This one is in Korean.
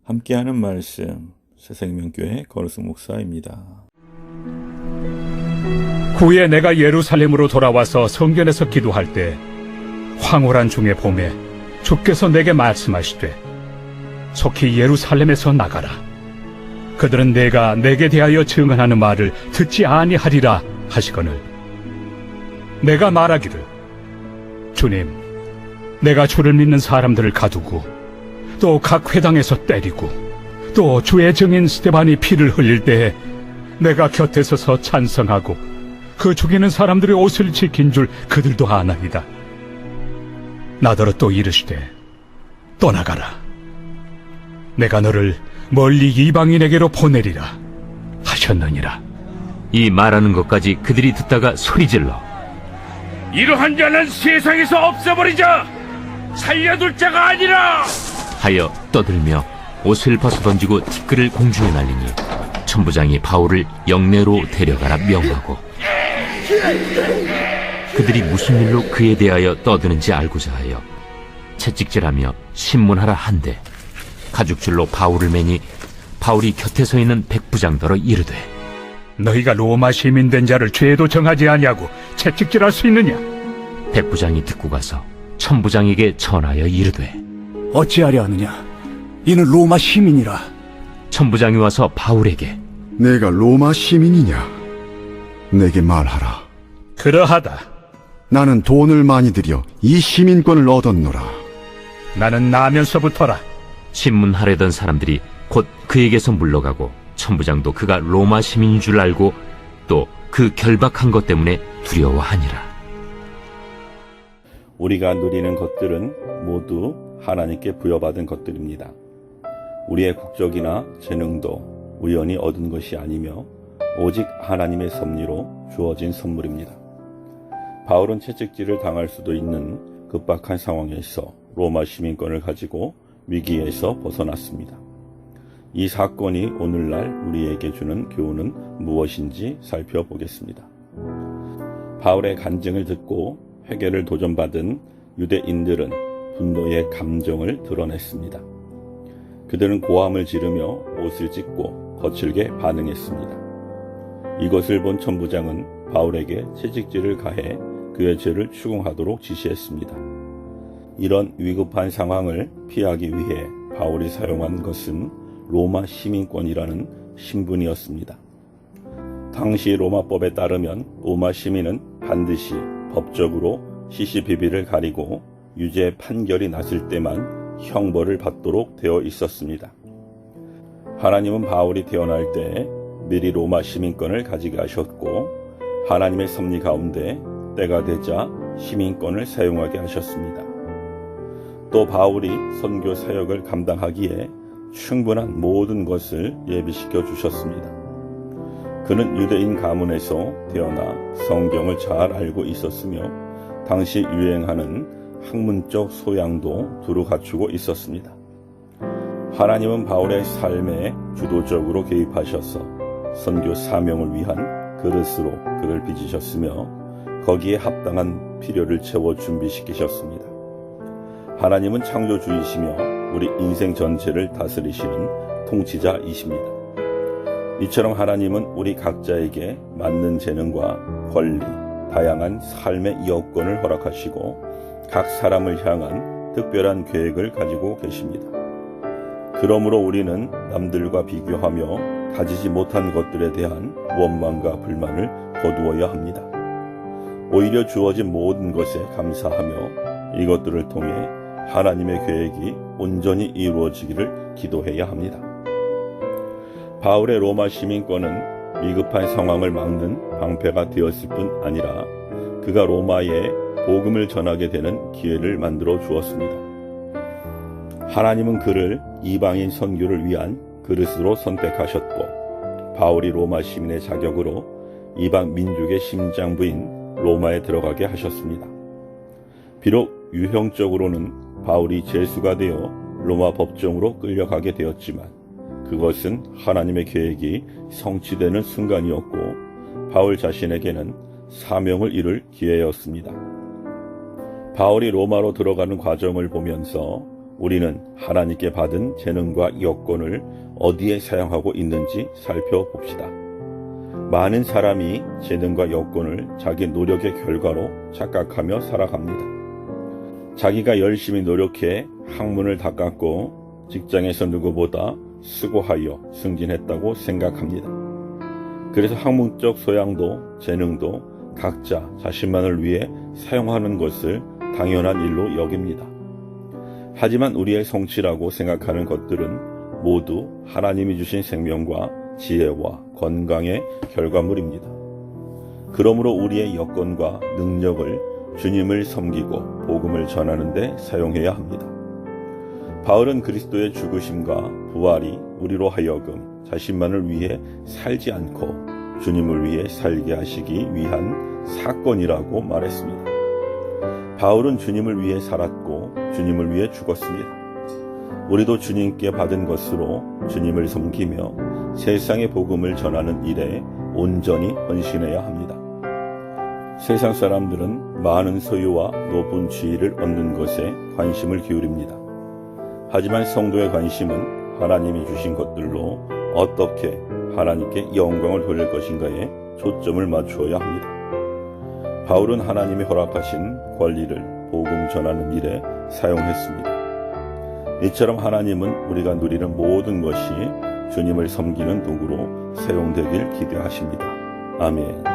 함께하는 말씀 새생명교회 거르승 목사입니다. 후에 내가 예루살렘으로 돌아와서 성전에서 기도할 때 황홀한 중의 봄에 주께서 내게 말씀하시되 속히 예루살렘에서 나가라. 그들은 내가 내게 대하여 증언하는 말을 듣지 아니하리라 하시거늘 내가 말하기를 주님, 내가 주를 믿는 사람들을 가두고 또 각 회당에서 때리고 또 주의 증인 스데반이 피를 흘릴 때에 내가 곁에 서서 찬성하고 그 죽이는 사람들의 옷을 지킨 줄 그들도 아나이다. 나더러 또 이르시되 떠나가라. 내가 너를 멀리 이방인에게로 보내리라 하셨느니라. 이 말하는 것까지 그들이 듣다가 소리질러 이러한 자는 세상에서 없애버리자. 살려둘 자가 아니라 하여 떠들며 옷을 벗어던지고 티끌을 공중에 날리니 천부장이 바울을 영내로 데려가라 명하고 그들이 무슨 일로 그에 대하여 떠드는지 알고자 하여 채찍질하며 신문하라 한데 가죽줄로 바울을 매니 바울이 곁에 서 있는 백부장더러 이르되 너희가 로마 시민 된 자를 죄도 정하지 아니하고 채찍질할 수 있느냐? 백부장이 듣고 가서 천부장에게 전하여 이르되 어찌하려 하느냐? 이는 로마 시민이라. 천부장이 와서 바울에게 내가 로마 시민이냐? 내게 말하라. 그러하다. 나는 돈을 많이 들여 이 시민권을 얻었노라. 나는 나면서부터라. 신문하려던 사람들이 곧 그에게서 물러가고 천부장도 그가 로마 시민인 줄 알고 또 그 결박한 것 때문에 두려워하니라. 우리가 누리는 것들은 모두 하나님께 부여받은 것들입니다. 우리의 국적이나 재능도 우연히 얻은 것이 아니며 오직 하나님의 섭리로 주어진 선물입니다. 바울은 채찍질을 당할 수도 있는 급박한 상황에서 로마 시민권을 가지고 위기에서 벗어났습니다. 이 사건이 오늘날 우리에게 주는 교훈은 무엇인지 살펴보겠습니다. 바울의 간증을 듣고 회개를 도전받은 유대인들은 분노의 감정을 드러냈습니다. 그들은 고함을 지르며 옷을 찢고 거칠게 반응했습니다. 이것을 본 천부장은 바울에게 채찍질을 가해 그의 죄를 추궁하도록 지시했습니다. 이런 위급한 상황을 피하기 위해 바울이 사용한 것은 로마 시민권이라는 신분이었습니다. 당시 로마법에 따르면 로마 시민은 반드시 법적으로 시시비비를 가리고 유죄 판결이 났을 때만 형벌을 받도록 되어 있었습니다. 하나님은 바울이 태어날 때 미리 로마 시민권을 가지게 하셨고 하나님의 섭리 가운데 때가 되자 시민권을 사용하게 하셨습니다. 또 바울이 선교 사역을 감당하기에 충분한 모든 것을 예비시켜 주셨습니다. 그는 유대인 가문에서 태어나 성경을 잘 알고 있었으며 당시 유행하는 학문적 소양도 두루 갖추고 있었습니다. 하나님은 바울의 삶에 주도적으로 개입하셔서 선교 사명을 위한 그릇으로 그를 빚으셨으며 거기에 합당한 필요를 채워 준비시키셨습니다. 하나님은 창조주이시며 우리 인생 전체를 다스리시는 통치자이십니다. 이처럼 하나님은 우리 각자에게 맞는 재능과 권리, 다양한 삶의 여건을 허락하시고 각 사람을 향한 특별한 계획을 가지고 계십니다. 그러므로 우리는 남들과 비교하며 가지지 못한 것들에 대한 원망과 불만을 거두어야 합니다. 오히려 주어진 모든 것에 감사하며 이것들을 통해 하나님의 계획이 온전히 이루어지기를 기도해야 합니다. 바울의 로마 시민권은 위급한 상황을 막는 방패가 되었을 뿐 아니라 그가 로마에 복음을 전하게 되는 기회를 만들어 주었습니다. 하나님은 그를 이방인 선교를 위한 그릇으로 선택하셨고 바울이 로마 시민의 자격으로 이방 민족의 심장부인 로마에 들어가게 하셨습니다. 비록 유형적으로는 바울이 죄수가 되어 로마 법정으로 끌려가게 되었지만 그것은 하나님의 계획이 성취되는 순간이었고 바울 자신에게는 사명을 이룰 기회였습니다. 바울이 로마로 들어가는 과정을 보면서 우리는 하나님께 받은 재능과 여건을 어디에 사용하고 있는지 살펴봅시다. 많은 사람이 재능과 여건을 자기 노력의 결과로 착각하며 살아갑니다. 자기가 열심히 노력해 학문을 닦았고 직장에서 누구보다 수고하여 승진했다고 생각합니다. 그래서 학문적 소양도 재능도 각자 자신만을 위해 사용하는 것을 당연한 일로 여깁니다. 하지만 우리의 성취라고 생각하는 것들은 모두 하나님이 주신 생명과 지혜와 건강의 결과물입니다. 그러므로 우리의 여건과 능력을 주님을 섬기고 복음을 전하는 데 사용해야 합니다. 바울은 그리스도의 죽으심과 부활이 우리로 하여금 자신만을 위해 살지 않고 주님을 위해 살게 하시기 위한 사건이라고 말했습니다. 바울은 주님을 위해 살았고 주님을 위해 죽었습니다. 우리도 주님께 받은 것으로 주님을 섬기며 세상의 복음을 전하는 일에 온전히 헌신해야 합니다. 세상 사람들은 많은 소유와 높은 지위를 얻는 것에 관심을 기울입니다. 하지만 성도의 관심은 하나님이 주신 것들로 어떻게 하나님께 영광을 돌릴 것인가에 초점을 맞추어야 합니다. 바울은 하나님이 허락하신 권리를 복음 전하는 일에 사용했습니다. 이처럼 하나님은 우리가 누리는 모든 것이 주님을 섬기는 도구로 사용되길 기대하십니다. 아멘.